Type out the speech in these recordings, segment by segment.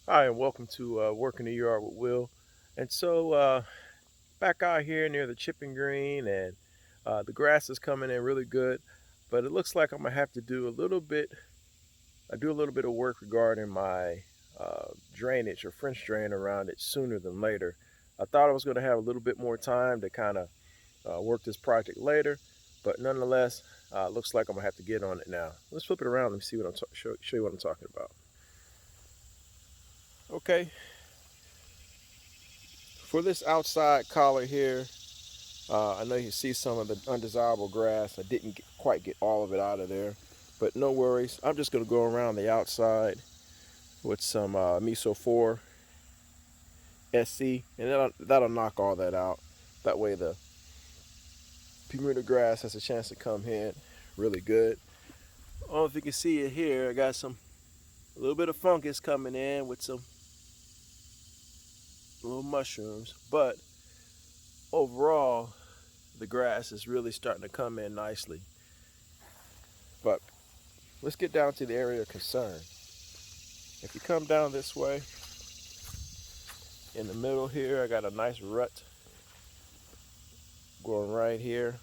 Hi, and welcome to Working the Yard with Will. And so, back out here near the chipping green, and the grass is coming in really good, but it looks like I'm gonna have to do a little bit. I do a little bit of work regarding my drainage or French drain around it sooner than later. I thought I was gonna have a little bit more time to kind of work this project later, but nonetheless, looks like I'm gonna have to get on it now. Let's flip it around and see what show you what I'm talking about. Okay, for this outside collar here, I know you see some of the undesirable grass. I didn't quite get all of it out of there, but no worries. I'm just going to go around the outside with some Miso 4 SC, and that'll knock all that out. That way the Bermuda grass has a chance to come in really good. I don't know if you can see it here. I got a little bit of fungus coming in with some little mushrooms, but overall the grass is really starting to come in nicely. But let's get down to the area of concern. If you come down this way, in the middle here, I got a nice rut going right here,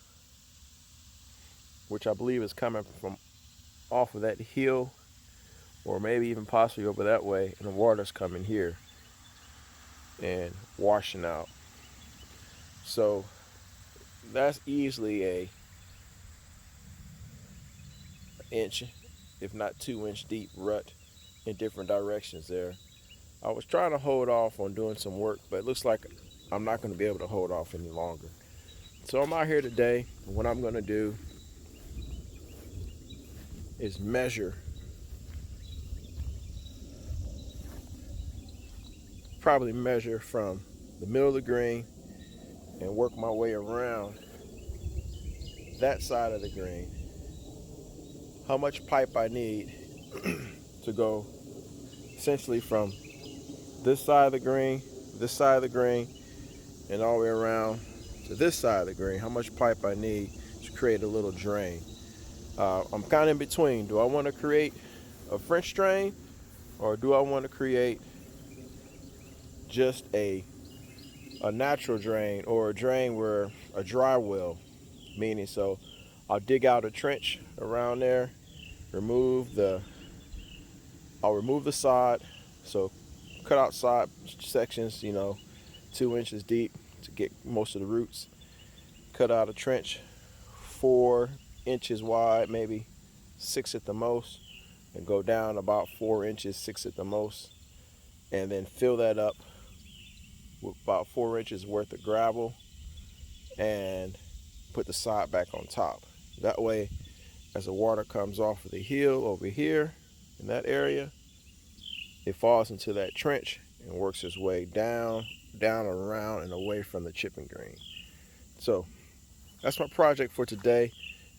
which I believe is coming from off of that hill, or maybe even possibly over that way, and the water's coming here and washing out. So that's easily a inch, if not 2 inch deep rut in different directions there. I was trying to hold off on doing some work, but it looks like I'm not going to be able to hold off any longer. So I'm out here today, and what I'm going to do is probably measure from the middle of the green and work my way around that side of the green. How much pipe I need to go essentially from this side of the green, and all the way around to this side of the green. How much pipe I need to create a little drain. I'm kind of in between. Do I want to create a French drain, or do I want to create just a natural drain, or a drain where a dry well, meaning so I'll dig out a trench around there, I'll remove the sod, so cut out sod sections, 2 inches deep to get most of the roots. Cut out a trench 4 inches wide, maybe 6 at the most, and go down about 4 inches, 6 at the most, and then fill that up with about 4 inches worth of gravel and put the sod back on top. That way, as the water comes off of the hill over here in that area, it falls into that trench and works its way down, around, and away from the chipping green. So that's my project for today.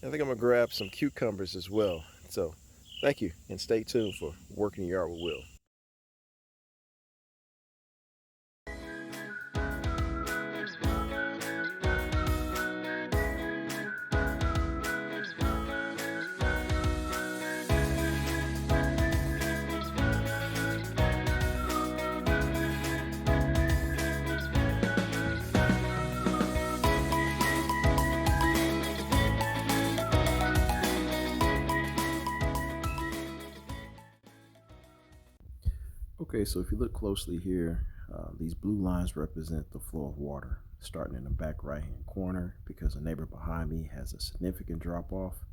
I think I'm gonna grab some cucumbers as well. So thank you, and stay tuned for Working the Yard with Will. Okay, so if you look closely here, these blue lines represent the flow of water, starting in the back right-hand corner because the neighbor behind me has a significant drop-off,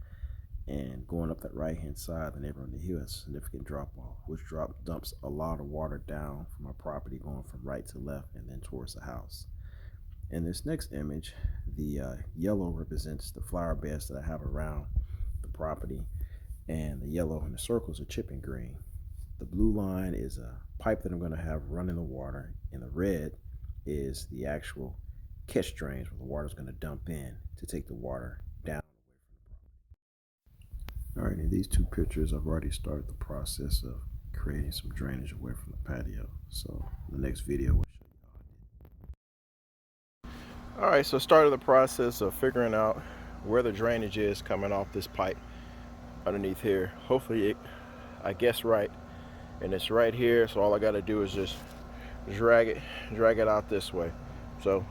and going up that right-hand side, the neighbor on the hill has a significant drop-off, which dumps a lot of water down from my property, going from right to left and then towards the house. In this next image, the yellow represents the flower beds that I have around the property, and the yellow in the circles are chipping green. The blue line is a pipe that I'm going to have running the water, and the red is the actual catch drains where the water is going to dump in to take the water down away from the property. All right, in these two pictures, I've already started the process of creating some drainage away from the patio. So the next video will show you how I did. All right, so started the process of figuring out where the drainage is coming off this pipe underneath here. Hopefully, I guess right. and it's right here. So all I got to do is just drag it out this way. So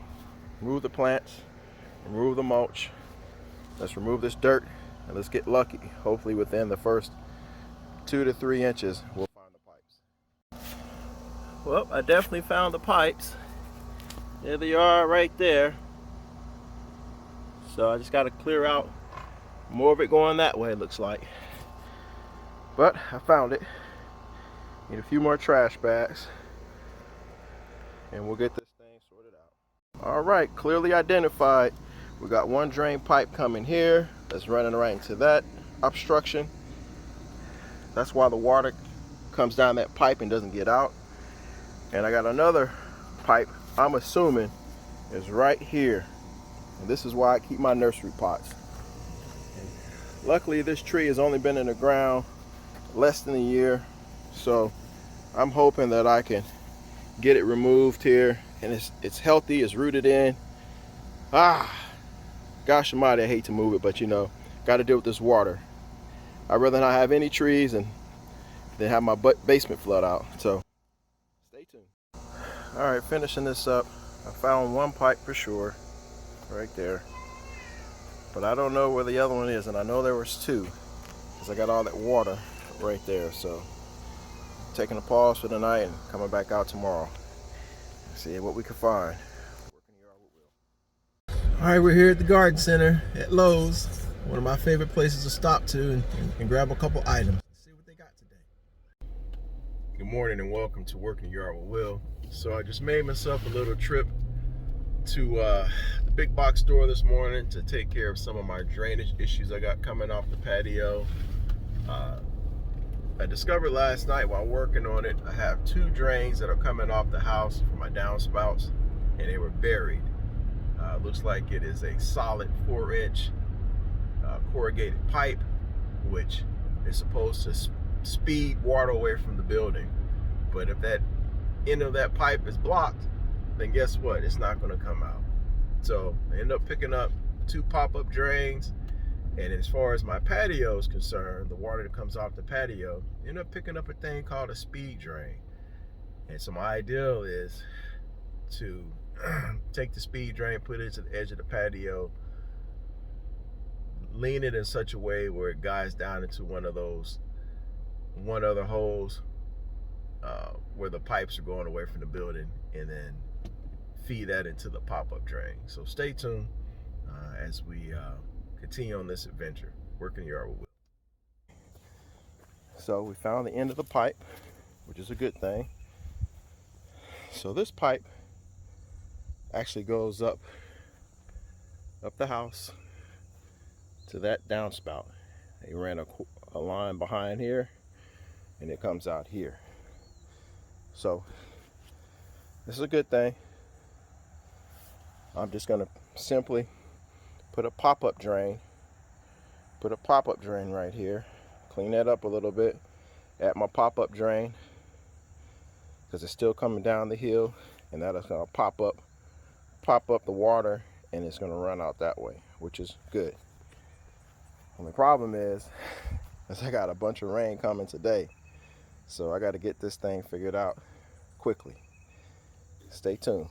remove the plants, remove the mulch. Let's remove this dirt and let's get lucky. Hopefully within the first 2 to 3 inches we'll find the pipes. Well, I definitely found the pipes. There they are right there. So I just got to clear out more of it going that way, it looks like. But I found it. Need a few more trash bags and we'll get this thing sorted out. All right, clearly identified. We got one drain pipe coming here that's running right into that obstruction. That's why the water comes down that pipe and doesn't get out. And I got another pipe, I'm assuming, is right here. And this is why I keep my nursery pots. And luckily, this tree has only been in the ground less than a year. So I'm hoping that I can get it removed here. And it's healthy, it's rooted in. Gosh almighty, I hate to move it, but you know, got to deal with this water. I'd rather not have any trees than have my basement flood out. So stay tuned. All right, finishing this up. I found one pipe for sure, right there. But I don't know where the other one is, and I know there was 2, because I got all that water right there. So taking a pause for the night and coming back out tomorrow. See what we can find. All right, we're here at the garden center at Lowe's, one of my favorite places to stop to and grab a couple items. Let's see what they got today. Good morning and welcome to Working Yard with Will. So I just made myself a little trip to the big box store this morning to take care of some of my drainage issues I got coming off the patio. I discovered last night while working on it, I have 2 drains that are coming off the house from my downspouts, and they were buried. Looks like it is a solid 4-inch corrugated pipe, which is supposed to speed water away from the building. But if that end of that pipe is blocked, then guess what? It's not going to come out. So I end up picking up 2 pop-up drains. And as far as my patio is concerned, the water that comes off the patio, I end up picking up a thing called a speed drain. And so my ideal is to take the speed drain, put it to the edge of the patio, lean it in such a way where it guides down into one other hose where the pipes are going away from the building, and then feed that into the pop-up drain. So stay tuned as we continue on this adventure, Working Yard with Will. So we found the end of the pipe, which is a good thing. So this pipe actually goes up the house to that downspout. They ran a line behind here, and it comes out here. So this is a good thing. I'm just gonna simply put a pop-up drain right here, clean that up a little bit, add my pop-up drain, because it's still coming down the hill, and that is gonna pop up the water, and it's gonna run out that way, which is good. And the problem is I got a bunch of rain coming today, so I got to get this thing figured out quickly. Stay tuned.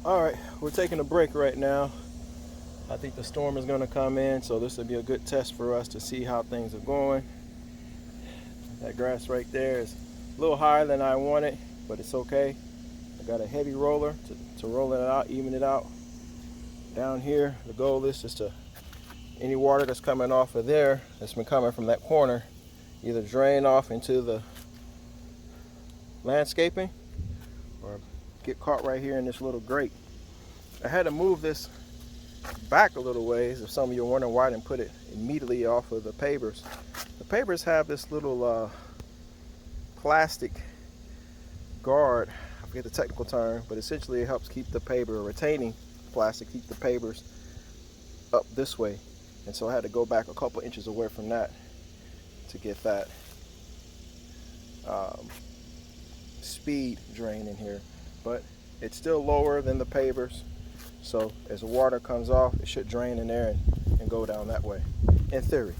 All right, we're taking a break right now. I think the storm is going to come in, so this will be a good test for us to see how things are going. That grass right there is a little higher than I wanted, but it's okay. I got a heavy roller to roll it out, even it out. Down here, the goal is just to, any water that's coming off of there, that's been coming from that corner, either drain off into the landscaping or get caught right here in this little grate. I had to move this back a little ways. If some of you are wondering why I didn't put it immediately off of the pavers. The pavers have this little plastic guard, I forget the technical term, but essentially it helps keep the paver, retaining plastic, keep the pavers up this way. And so I had to go back a couple inches away from that to get that speed drain in here. But it's still lower than the pavers. So as the water comes off, it should drain in there and go down that way, in theory.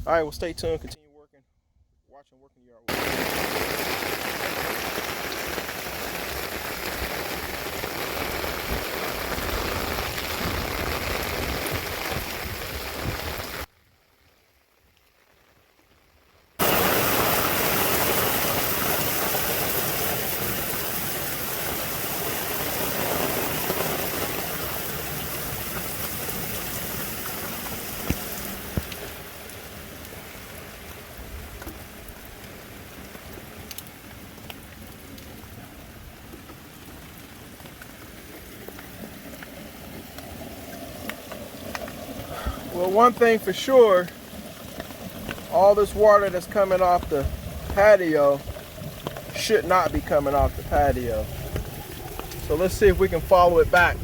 All right, well, stay tuned, continue working, watching Working Yard Work. Well, one thing for sure, all this water that's coming off the patio should not be coming off the patio. So let's see if we can follow it back,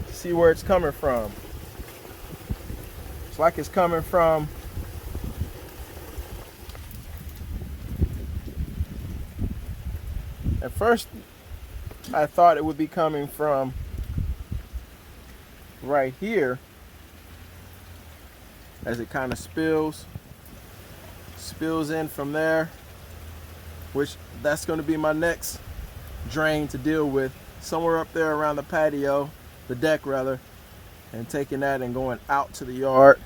see where it's coming from. It's like it's coming from at first I thought it would be coming from right here, as it kind of spills in from there, which that's going to be my next drain to deal with, somewhere up there around the patio, the deck rather, and taking that and going out to the yard.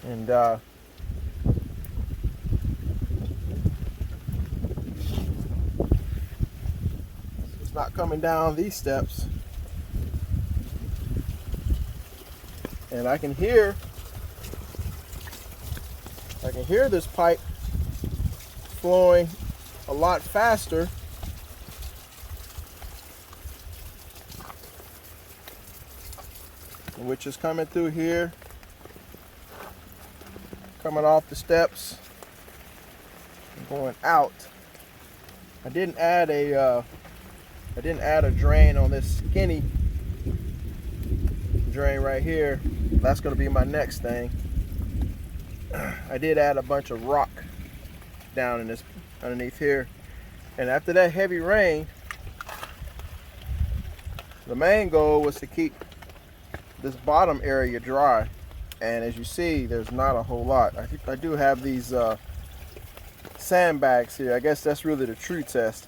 And it's not coming down these steps. And I can hear this pipe flowing a lot faster. Which is coming through here, coming off the steps and going out. I didn't add a drain on this skinny drain right here. That's going to be my next thing. I did add a bunch of rock down in this underneath here, and after that heavy rain, the main goal was to keep this bottom area dry, and as you see, there's not a whole lot. I do have these sandbags here. I guess that's really the true test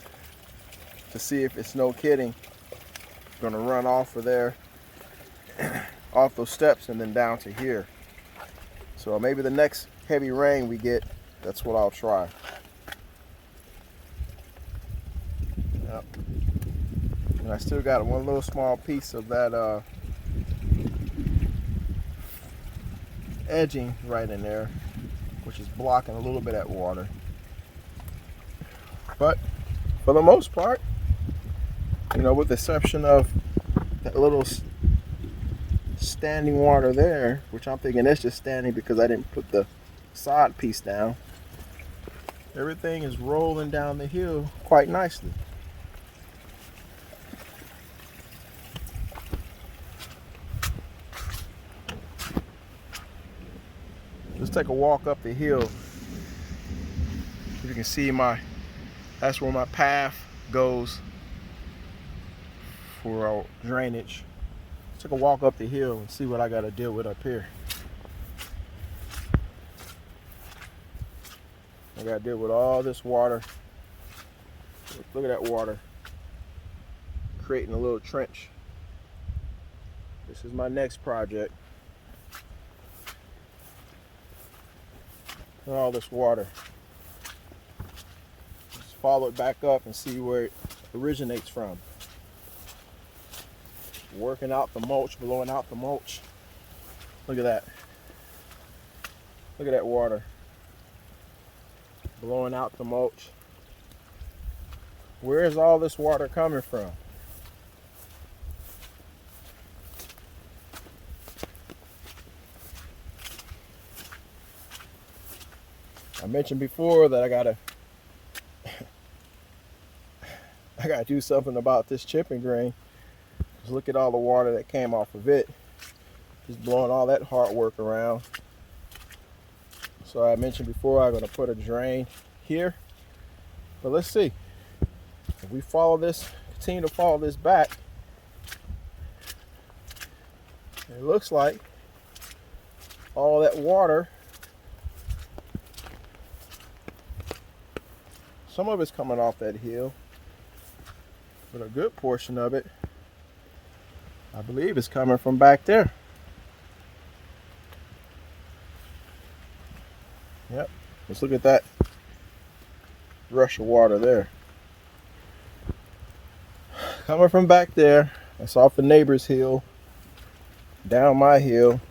to see if it's, no kidding, going to run off of there, off those steps and then down to here. So maybe the next heavy rain we get, that's what I'll try. Yep. And I still got one little small piece of that edging right in there, which is blocking a little bit of that water. But for the most part, you know, with the exception of that little standing water there, which I'm thinking that's just standing because I didn't put the side piece down, everything is rolling down the hill quite nicely. Let's take a walk up the hill. You can see that's where my path goes for drainage. Let's take a walk up the hill and see what I got to deal with up here. I got to deal with all this water. Look at that water. creating a little trench. This is my next project. And all this water. Just follow it back up and see where it originates from. Working out the mulch, blowing out the mulch. Look at that. Look at that water. Blowing out the mulch. Where is all this water coming from? I mentioned before that I gotta do something about this chipping grain. Just look at all the water that came off of it. Just blowing all that hard work around. So I mentioned before I'm gonna put a drain here. But let's see. If we follow this, continue to follow this back, it looks like all that water, some of it's coming off that hill, but a good portion of it, I believe, is coming from back there. Yep, let's look at that rush of water there. Coming from back there, that's off the neighbor's hill, down my hill.